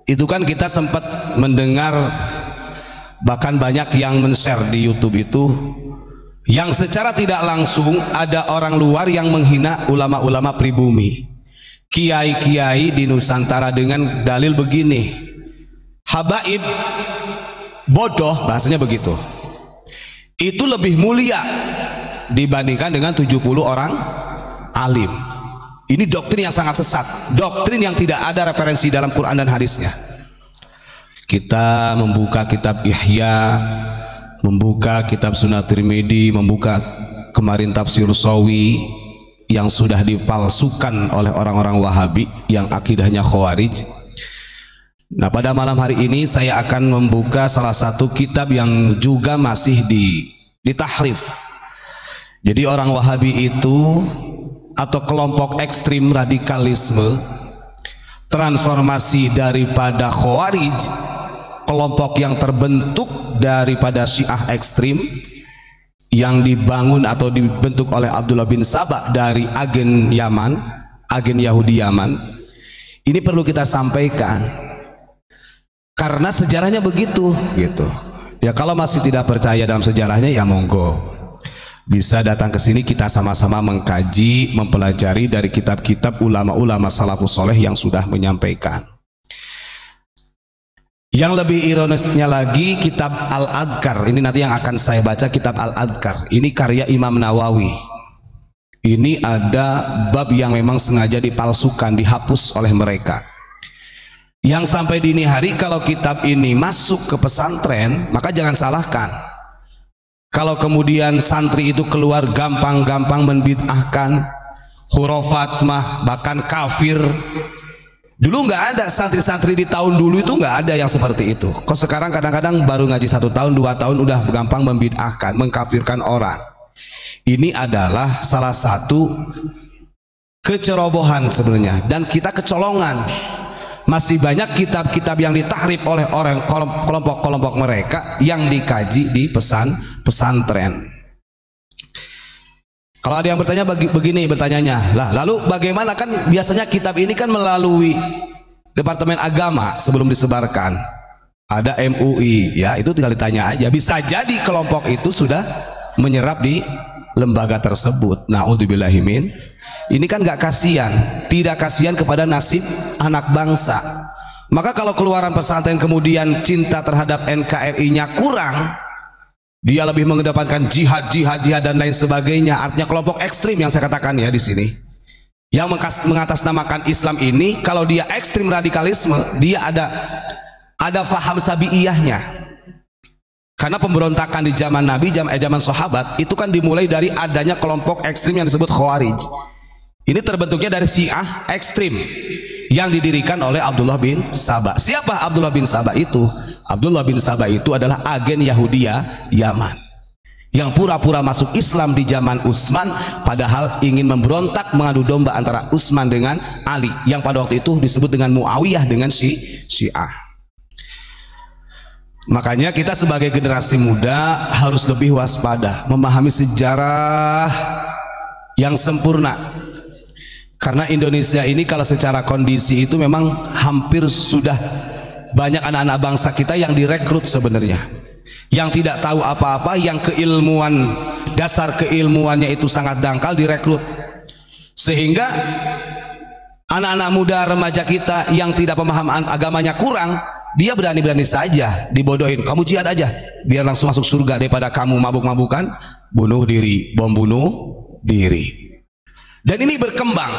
Itu kan kita sempat mendengar, bahkan banyak yang men-share di YouTube itu, yang secara tidak langsung ada orang luar yang menghina ulama-ulama pribumi, kiai-kiai di Nusantara dengan dalil begini, habaib, bodoh, bahasanya begitu, itu lebih mulia dibandingkan dengan 70 orang alim. Ini doktrin yang sangat sesat, doktrin yang tidak ada referensi dalam Quran dan hadisnya. Kita membuka kitab Ihya, membuka kitab Sunan Tirmidzi, membuka kemarin tafsir Sawi yang sudah dipalsukan oleh orang-orang Wahabi yang akidahnya Khawarij. Nah, pada malam hari ini saya akan membuka salah satu kitab yang juga masih ditahrif. Jadi orang Wahabi itu atau kelompok ekstrim radikalisme, transformasi daripada Khawarij, kelompok yang terbentuk daripada Syiah ekstrim yang dibangun atau dibentuk oleh Abdullah bin Saba dari agen Yaman, agen Yahudi Yaman. Ini perlu kita sampaikan karena sejarahnya begitu gitu. Ya, kalau masih tidak percaya dalam sejarahnya ya monggo, bisa datang ke sini, kita sama-sama mengkaji, mempelajari dari kitab-kitab ulama-ulama salafus soleh yang sudah menyampaikan. Yang lebih ironisnya lagi, kitab Al-Adhkar ini nanti yang akan saya baca, kitab Al-Adhkar ini karya Imam Nawawi. Ini ada bab yang memang sengaja dipalsukan, dihapus oleh mereka, yang sampai dini hari kalau kitab ini masuk ke pesantren, maka jangan salahkan kalau kemudian santri itu keluar gampang-gampang membid'ahkan, khurafat mah bahkan kafir. Dulu nggak ada, santri-santri di tahun dulu itu nggak ada yang seperti itu. Kok sekarang kadang-kadang baru ngaji 1 tahun 2 tahun udah gampang membid'ahkan, mengkafirkan orang. Ini adalah salah satu kecerobohan sebenarnya, dan kita kecolongan. Masih banyak kitab-kitab yang ditahrif oleh orang kelompok-kelompok mereka yang dikaji di pesantren. Kalau ada yang bertanya begini bertanyanya, lah lalu bagaimana, kan biasanya kitab ini kan melalui Departemen Agama sebelum disebarkan, ada MUI, ya itu tinggal ditanya aja. Bisa jadi kelompok itu sudah menyerap di lembaga tersebut. Na'udzubillahi min. Ini kan gak kasihan, tidak kasihan kepada nasib anak bangsa. Maka kalau keluaran pesantren kemudian cinta terhadap NKRI-nya kurang, dia lebih mengedepankan jihad dan lain sebagainya. Artinya kelompok ekstrim yang saya katakan ya di sini, yang mengatasnamakan Islam ini, kalau dia ekstrim radikalisme, dia ada faham sabiiyahnya. Karena pemberontakan di zaman Nabi, zaman sahabat itu kan dimulai dari adanya kelompok ekstrim yang disebut Khawarij. Ini terbentuknya dari Syiah ekstrim yang didirikan oleh Abdullah bin Saba. Siapa Abdullah bin Saba itu? Abdullah bin Saba itu adalah agen Yahudia Yaman yang pura-pura masuk Islam di zaman Utsman, padahal ingin memberontak, mengadu domba antara Utsman dengan Ali, yang pada waktu itu disebut dengan Muawiyah dengan Syiah. Makanya kita sebagai generasi muda harus lebih waspada, memahami sejarah yang sempurna. Karena Indonesia ini kalau secara kondisi itu memang hampir sudah banyak anak-anak bangsa kita yang direkrut sebenarnya, yang tidak tahu apa-apa, yang keilmuan, dasar keilmuannya itu sangat dangkal, direkrut. Sehingga anak-anak muda remaja kita yang tidak pemahaman agamanya kurang, dia berani-berani saja dibodohin, kamu jihad aja biar langsung masuk surga, daripada kamu mabuk-mabukan, bunuh diri, bom bunuh diri. Dan ini berkembang,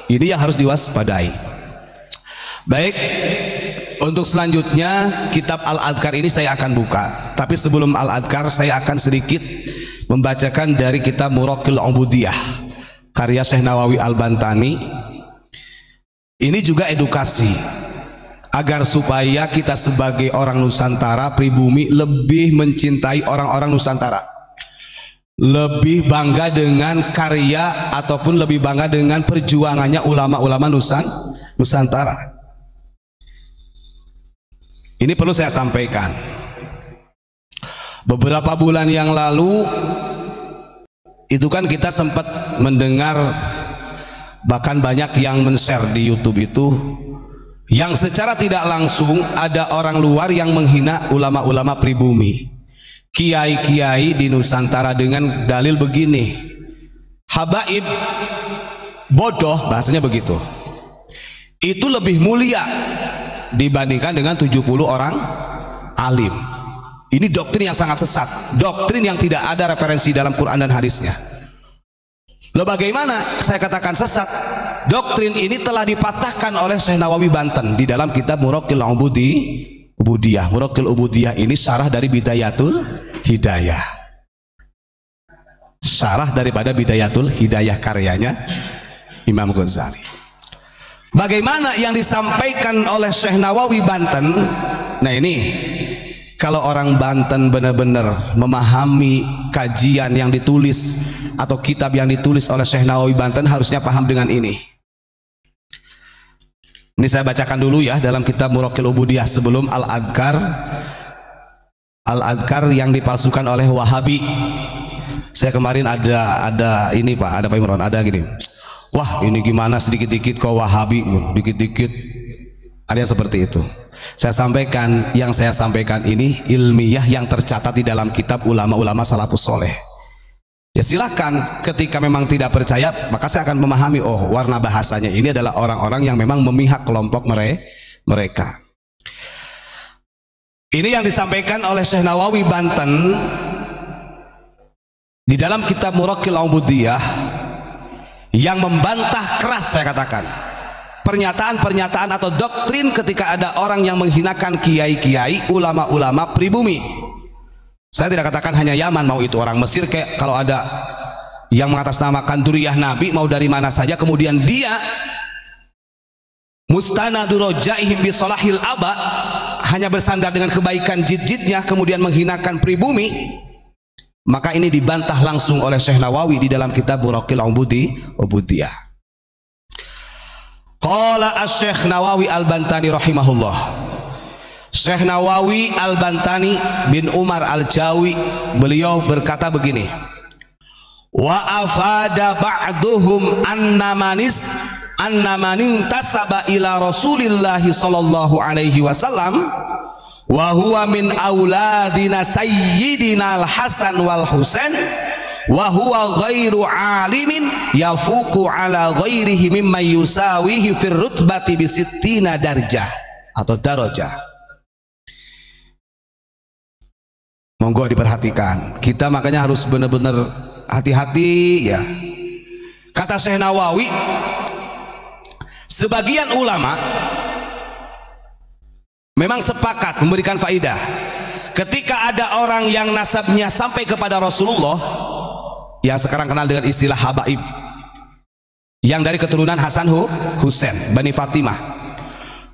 ini yang harus diwaspadai. Baik, untuk selanjutnya kitab Al-Adhkar ini saya akan buka, tapi sebelum Al-Adhkar saya akan sedikit membacakan dari kitab Muraqil Ubudiyah karya Syekh Nawawi Al-Bantani. Ini juga edukasi agar supaya kita sebagai orang Nusantara pribumi lebih mencintai orang-orang Nusantara, lebih bangga dengan karya ataupun lebih bangga dengan perjuangannya ulama-ulama Nusantara. Ini perlu saya sampaikan. Beberapa bulan yang lalu itu kan kita sempat mendengar, bahkan banyak yang men-share di YouTube itu, yang secara tidak langsung ada orang luar yang menghina ulama-ulama pribumi, kiai-kiai di Nusantara dengan dalil begini, habaib, bodoh, bahasanya begitu, itu lebih mulia dibandingkan dengan 70 orang alim. Ini doktrin yang sangat sesat, doktrin yang tidak ada referensi dalam Quran dan hadisnya. Loh, bagaimana saya katakan sesat? Doktrin ini telah dipatahkan oleh Syekh Nawawi Banten di dalam kitab Muraqil Ubudiyah. Muraqil Ubudiyah ini syarah dari Bidayatul Hidayah, syarah daripada Bidayatul Hidayah karyanya Imam Ghazali. Bagaimana yang disampaikan oleh Syekh Nawawi Banten? Nah, ini kalau orang Banten benar-benar memahami kajian yang ditulis atau kitab yang ditulis oleh Syekh Nawawi Banten, harusnya paham dengan ini. Ini saya bacakan dulu ya, dalam kitab Muraqil Ubudiyah sebelum Al-Adhkar yang dipalsukan oleh Wahabi. Saya kemarin ada ini Pak, ada Pak Imran, ada gini, wah ini gimana sedikit-dikit kok Wahabi, dikit-dikit ada yang seperti itu. Saya sampaikan, yang saya sampaikan ini ilmiah yang tercatat di dalam kitab ulama-ulama salafus soleh. Ya silahkan, ketika memang tidak percaya maka saya akan memahami, oh warna bahasanya ini adalah orang-orang yang memang memihak kelompok mereka. Ini yang disampaikan oleh Syekh Nawawi Banten di dalam kitab Muraqil Ubudiyah, yang membantah keras, saya katakan, pernyataan-pernyataan atau doktrin ketika ada orang yang menghinakan kiai-kiai, ulama-ulama pribumi. Saya tidak katakan hanya Yaman, mau itu orang Mesir, kayak kalau ada yang mengatasnamakan duriyah Nabi mau dari mana saja, kemudian dia mustanadu rojaihim bisolahil aba, hanya bersandar dengan kebaikan jid-jidnya, kemudian menghinakan pribumi, maka ini dibantah langsung oleh Syekh Nawawi di dalam kitab Muraqil Ubudiyah. Qala Asy-Syaikh Nawawi Al-Bantani rahimahullah. Syekh Nawawi Al-Bantani bin Umar Al-Jawi, beliau berkata begini, wa afada ba'duhum anna manin tasaba ila Rasulillahi sallallahu alaihi wasallam wa huwa min auladina sayyidina Al-Hasan wal Husain wa huwa ghairu alimin yafuqu ala ghairihi mimma yusawihi fir rutbati bi sittina darjah atau darajah. Monggo diperhatikan, kita makanya harus benar-benar hati-hati ya. Kata Syekh Nawawi, sebagian ulama memang sepakat memberikan faidah ketika ada orang yang nasabnya sampai kepada Rasulullah, yang sekarang kenal dengan istilah habaib, yang dari keturunan Hasan Husain Bani Fatimah.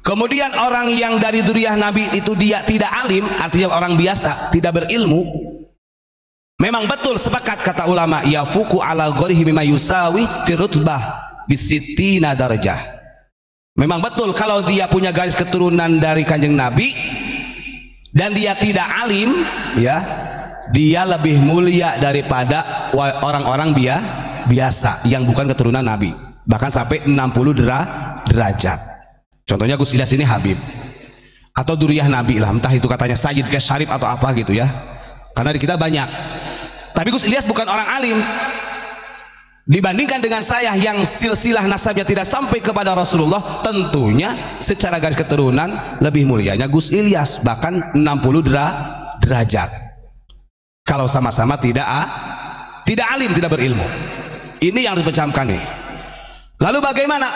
Kemudian orang yang dari duriyah Nabi itu dia tidak alim, artinya orang biasa, tidak berilmu. Memang betul sepakat kata ulama, yafuku ala ghorihi mimma yusawi fi rutbah bisittina darajah. Memang betul kalau dia punya garis keturunan dari kanjeng Nabi dan dia tidak alim, ya, dia lebih mulia daripada orang-orang biasa yang bukan keturunan Nabi, bahkan sampai 60 derajat. Contohnya Gus Ilyas ini Habib atau duriyah Nabi lah, entah itu katanya Sayyid Gas Syarif atau apa gitu ya, karena di kita banyak. Tapi Gus Ilyas bukan orang alim dibandingkan dengan saya yang silsilah nasabnya tidak sampai kepada Rasulullah. Tentunya secara garis keturunan lebih mulianya Gus Ilyas, bahkan 60 derajat kalau sama-sama tidak alim, tidak berilmu. Ini yang harus dipecahkan nih. Lalu bagaimana?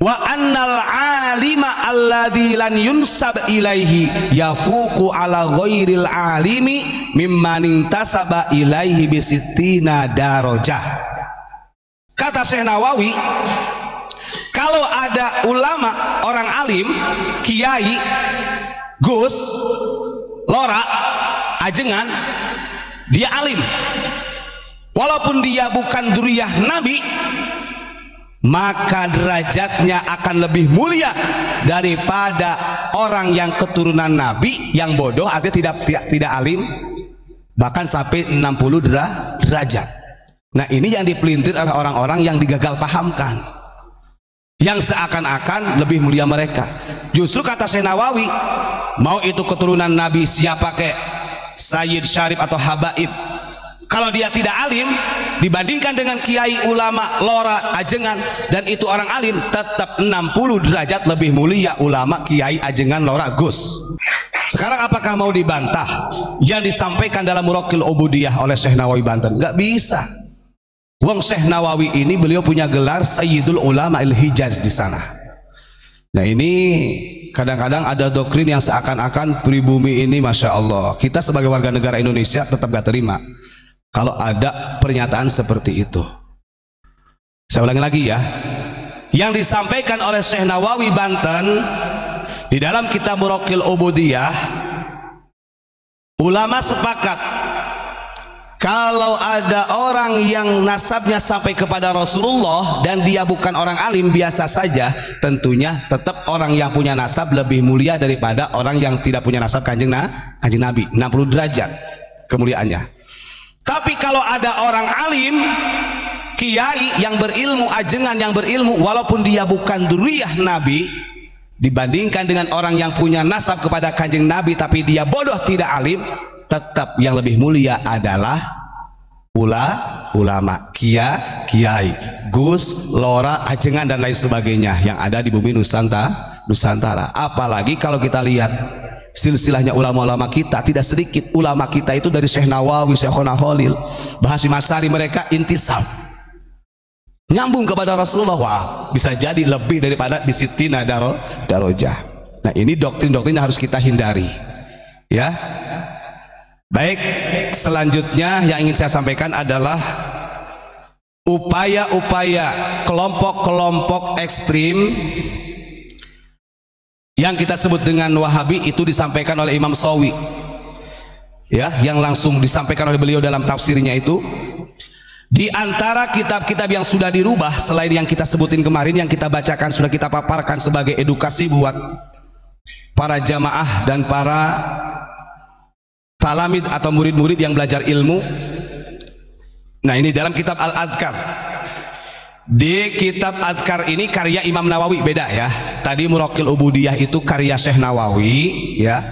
Wa annal alima alladzi lan yunsab ilaihi yafuqu ala ghairil alimi mimman intasaba ilaihi bisittina darajah. Kata Syekh Nawawi, kalau ada ulama, orang alim, kiai, gus, lora, ajengan, dia alim, walaupun dia bukan duriyah Nabi, maka derajatnya akan lebih mulia daripada orang yang keturunan Nabi yang bodoh, artinya tidak alim, bahkan sampai 60 derajat. Nah, ini yang dipelintir oleh orang-orang yang digagal pahamkan. yang seakan-akan lebih mulia mereka. Justru kata Syekh Nawawi, mau itu keturunan Nabi siapa kek, Sayyid, Syarif atau Habaib, kalau dia tidak alim dibandingkan dengan kiai, ulama, lora, ajengan, dan itu orang alim, tetap 60 derajat lebih mulia ulama, kiai, ajengan, lora, gus. Sekarang apakah mau dibantah yang disampaikan dalam Muraqil Ubudiyah oleh Syekh Nawawi Banten? Gak bisa. Wong Syekh Nawawi ini beliau punya gelar Sayyidul Ulama Al-Hijaz di sana. Nah ini kadang-kadang ada doktrin yang seakan-akan pribumi ini, Masya Allah, kita sebagai warga negara Indonesia tetap gak terima kalau ada pernyataan seperti itu. Saya ulangi lagi ya, yang disampaikan oleh Syekh Nawawi Banten di dalam kitab Muraqil Ubudiyah, ulama sepakat kalau ada orang yang nasabnya sampai kepada Rasulullah dan dia bukan orang alim biasa saja, tentunya tetap orang yang punya nasab lebih mulia daripada orang yang tidak punya nasab kanjeng Nabi, 60 derajat kemuliaannya. Tapi kalau ada orang alim, kiai yang berilmu, ajengan yang berilmu, walaupun dia bukan dzurriyyah Nabi, dibandingkan dengan orang yang punya nasab kepada kanjeng Nabi tapi dia bodoh tidak alim, tetap yang lebih mulia adalah ulama, kiai, gus, lora, ajengan dan lain sebagainya yang ada di bumi Nusantara. Apalagi kalau kita lihat silsilahnya ulama-ulama kita, tidak sedikit ulama kita itu dari Syekh Nawawi, Syekhona Khalil, Bahasim Asari, mereka intisab nyambung kepada Rasulullah. Wah, bisa jadi lebih daripada bisitina darojah. Nah ini doktrin-doktrin yang harus kita hindari ya. Baik, selanjutnya yang ingin saya sampaikan adalah upaya-upaya kelompok-kelompok ekstrim yang kita sebut dengan Wahabi itu disampaikan oleh Imam Shawi ya, yang langsung disampaikan oleh beliau dalam tafsirnya itu. Di antara kitab-kitab yang sudah dirubah selain yang kita sebutin kemarin, yang kita bacakan, sudah kita paparkan sebagai edukasi buat para jamaah dan para talamid atau murid-murid yang belajar ilmu. Nah ini dalam kitab Al-Adhkar. Di kitab Adhkar ini karya Imam Nawawi, beda ya. Tadi Muraqil Ubudiyah itu karya Syekh Nawawi ya.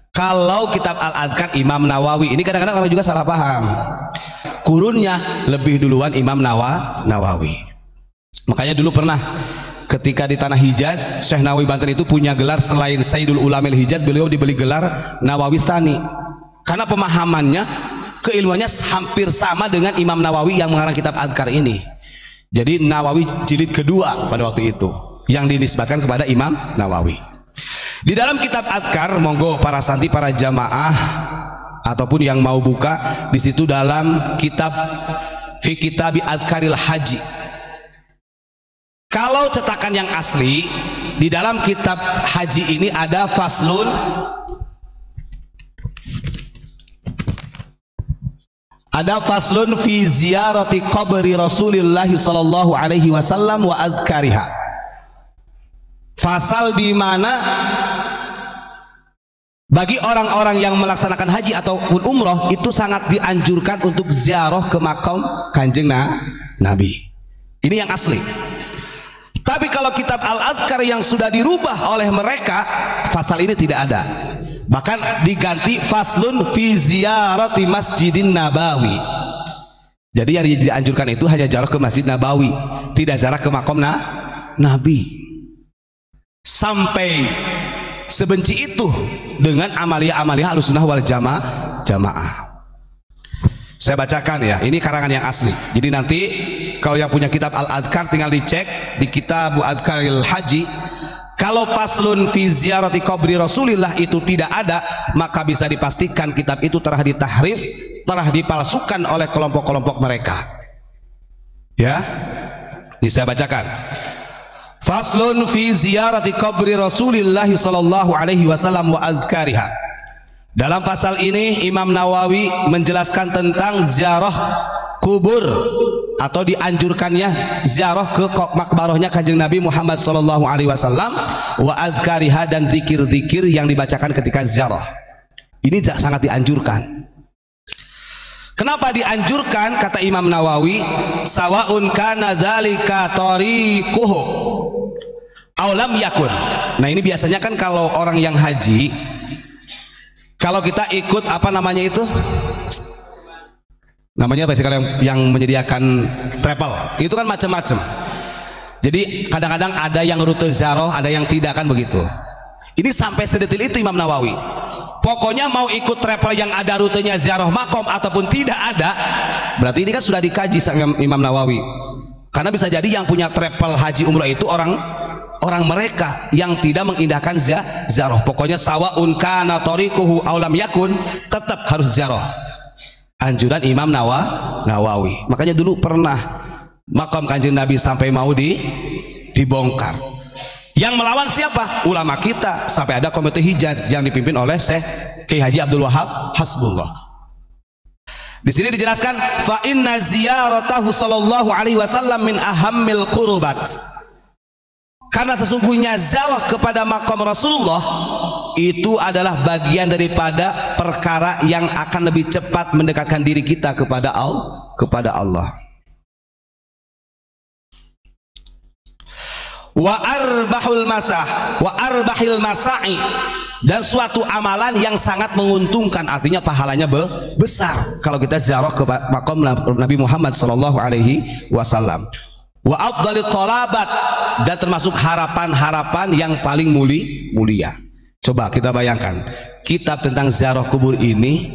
Kalau kitab Al-Adhkar Imam Nawawi, ini kadang-kadang orang juga salah paham. Kurunnya lebih duluan Imam Nawawi. Makanya dulu pernah ketika di tanah Hijaz, Syekh Nawawi Banten itu punya gelar selain Sayyidul Ulama Al-Hijaz, beliau diberi gelar Nawawi Tsani. Karena pemahamannya, keilmuannya hampir sama dengan Imam Nawawi yang mengarang kitab Adhkar ini. Jadi Nawawi jilid kedua pada waktu itu yang dinisbatkan kepada Imam Nawawi. Di dalam kitab Adhkar, monggo para santri, para jamaah ataupun yang mau buka di situ dalam kitab fi kitabi Adhkaril Haji. Kalau cetakan yang asli di dalam kitab haji ini ada faslun, ada faslun fi ziyarati qabri Rasulillah sallallahu alaihi wasallam wa adhkariha. Fasal di mana bagi orang-orang yang melaksanakan haji ataupun umroh itu sangat dianjurkan untuk ziarah ke makam kanjeng Nabi. Ini yang asli. Tapi kalau kitab Al-Adhkar yang sudah dirubah oleh mereka, fasal ini tidak ada. Bahkan diganti faslun fi ziyarati Masjidin Nabawi. Jadi yang dianjurkan itu hanya ziarah ke Masjid Nabawi, tidak ziarah ke makam Nabi. Sampai sebenci itu dengan amalia-amalia Ahlussunnah wal Jamaah. Saya bacakan ya, ini karangan yang asli. Jadi nanti kalau yang punya kitab Al-Adhkar tinggal dicek di kitab Adhkaril Haji. Kalau faslun fi ziyarati qabri Rasulillah itu tidak ada, maka bisa dipastikan kitab itu telah ditahrif, telah dipalsukan oleh kelompok-kelompok mereka. Ya, ini saya bacakan. Faslun fi ziyarati qabri Rasulillah sallallahu alaihi wasallam wa adhkariha. Dalam pasal ini Imam Nawawi menjelaskan tentang ziarah kubur atau dianjurkannya ziarah ke makbarahnya kanjeng Nabi Muhammad sallallahu alaihi wasallam wa adhkariha, dan zikir-zikir yang dibacakan ketika ziarah. Ini sangat dianjurkan. Kenapa dianjurkan? Kata Imam Nawawi, sawaun kana dzalika tariquhu, aulam yakun. Nah ini biasanya kan kalau orang yang haji, kalau kita ikut apa namanya itu, namanya apa sih kalau yang menyediakan travel itu kan macam-macam. Jadi kadang-kadang ada yang rute ziarah, ada yang tidak, kan begitu. Ini sampai sedetil itu Imam Nawawi. Pokoknya mau ikut travel yang ada rutenya ziarah makom ataupun tidak ada, berarti ini kan sudah dikaji sama Imam Nawawi. Karena bisa jadi yang punya travel haji umrah itu orang mereka yang tidak mengindahkan ziarah. Pokoknya sawaun kana tariquhu aw lam yakun, tetap harus ziarah. Anjuran Imam Nawawi. Makanya dulu pernah makam Kanjeng Nabi sampai mau dibongkar. Yang melawan siapa? Ulama kita. Sampai ada komite Hijaz yang dipimpin oleh Syekh Kiai Haji Abdul Wahab Hasbullah. Di sini dijelaskan fa inna ziyaratahu sallallahu alaihi wasallam min ahammil qurubat. Karena sesungguhnya ziarah kepada makam Rasulullah itu adalah bagian daripada perkara yang akan lebih cepat mendekatkan diri kita kepada Allah. Wa arbahil masai, dan suatu amalan yang sangat menguntungkan, artinya pahalanya besar kalau kita ziarah ke makam Nabi Muhammad sallallahu alaihi wasallam. Wa afdalit thalabat, dan termasuk harapan-harapan yang paling mulia. Coba kita bayangkan, kitab tentang ziarah kubur ini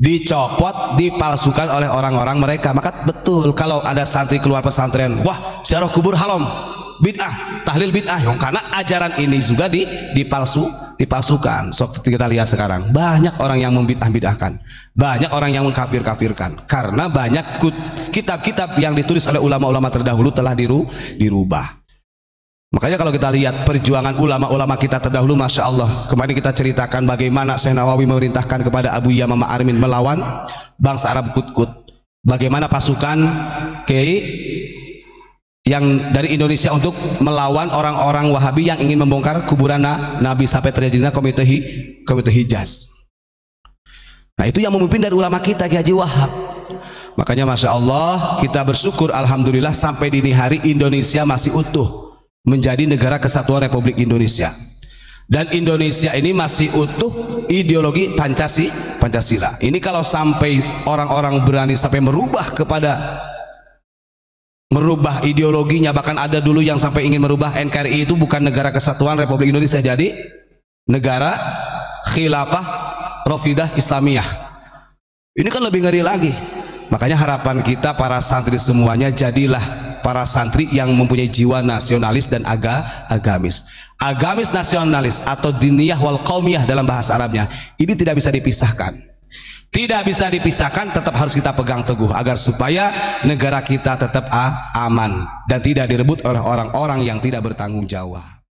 dicopot, dipalsukan oleh orang-orang mereka. Maka betul kalau ada santri keluar pesantren, wah ziarah kubur haram, bid'ah, tahlil bid'ah, karena ajaran ini juga dipalsukan. So kita lihat sekarang banyak orang yang membid'ah-bid'ahkan, banyak orang yang mengkafir-kafirkan, karena banyak kitab-kitab yang ditulis oleh ulama-ulama terdahulu telah dirubah. Makanya kalau kita lihat perjuangan ulama-ulama kita terdahulu, Masya Allah, kemarin kita ceritakan bagaimana Syekh Nawawi memerintahkan kepada Abu Yamamah Armin melawan bangsa Arab Kut-Kut, bagaimana pasukan Kiai yang dari Indonesia untuk melawan orang-orang Wahabi yang ingin membongkar kuburan Nabi, sampai terjadinya komite Hijaz. Nah itu yang memimpin dari ulama kita, Kiai Haji Wahab. Makanya Masya Allah, kita bersyukur alhamdulillah sampai dini hari Indonesia masih utuh menjadi negara kesatuan Republik Indonesia, dan Indonesia ini masih utuh ideologi Pancasila. Ini kalau sampai orang-orang berani sampai merubah ideologinya, bahkan ada dulu yang sampai ingin merubah NKRI itu bukan negara kesatuan Republik Indonesia, jadi negara khilafah Rafidah Islamiyah. Ini kan lebih ngeri lagi. Makanya harapan kita para santri semuanya, jadilah para santri yang mempunyai jiwa nasionalis dan agamis nasionalis atau diniyah wal qaumiyah dalam bahasa Arabnya. Ini tidak bisa dipisahkan, tetap harus kita pegang teguh agar supaya negara kita tetap aman dan tidak direbut oleh orang-orang yang tidak bertanggung jawab.